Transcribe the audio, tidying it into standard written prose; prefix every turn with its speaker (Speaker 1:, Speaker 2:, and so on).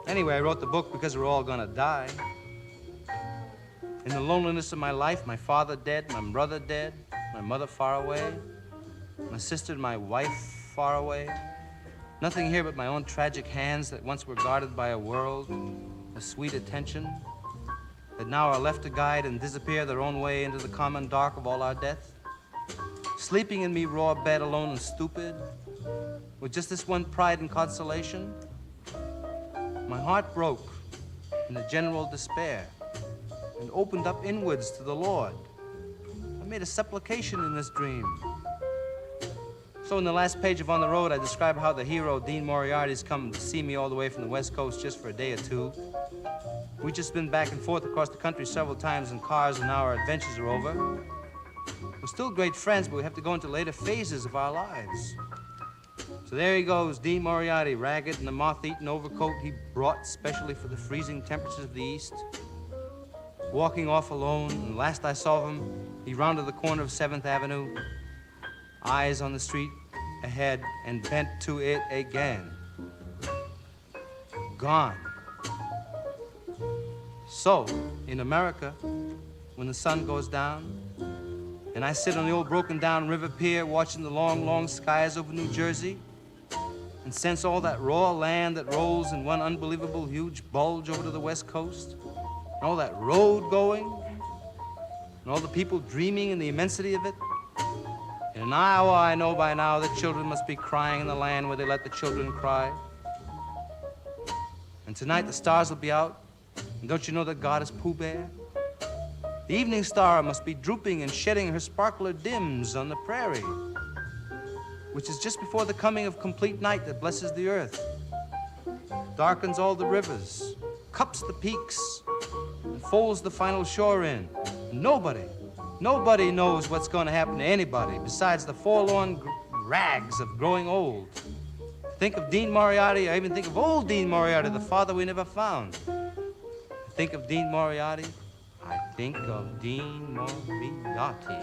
Speaker 1: Anyway, I wrote the book because we're all gonna die. In the loneliness of my life, my father dead, my brother dead, my mother far away, my sister and my wife far away. Nothing here but my own tragic hands that once were guarded by a world of sweet attention, that now are left to guide and disappear their own way into the common dark of all our death. Sleeping in me raw bed alone and stupid, with just this one pride and consolation. My heart broke in a general despair and opened up inwards to the Lord. I made a supplication in this dream. So in the last page of On the Road, I describe how the hero, Dean Moriarty's come to see me all the way from the West Coast just for a day or two. We've just been back and forth across the country several times in cars, and now our adventures are over. We're still great friends, but we have to go into later phases of our lives. So there he goes, Dean Moriarty, ragged in a moth-eaten overcoat he brought specially for the freezing temperatures of the East. Walking off alone, and last I saw him, he rounded the corner of 7th Avenue, eyes on the street ahead, and bent to it again. Gone. So, in America, when the sun goes down, and I sit on the old broken-down river pier watching the long, long skies over New Jersey, and sense all that raw land that rolls in one unbelievable huge bulge over to the West Coast, and all that road going, and all the people dreaming in the immensity of it. In Iowa, I know by now that children must be crying in the land where they let the children cry. And tonight the stars will be out, and don't you know that God is Pooh Bear? The evening star must be drooping and shedding her sparkler dims on the prairie, which is just before the coming of complete night that blesses the earth, darkens all the rivers, cups the peaks, and folds the final shore in. Nobody knows what's going to happen to anybody besides the forlorn rags of growing old. Think of Dean Moriarty, I even think of old Dean Moriarty, the father we never found. Think of Dean Moriarty, I think of Dean Moriarty.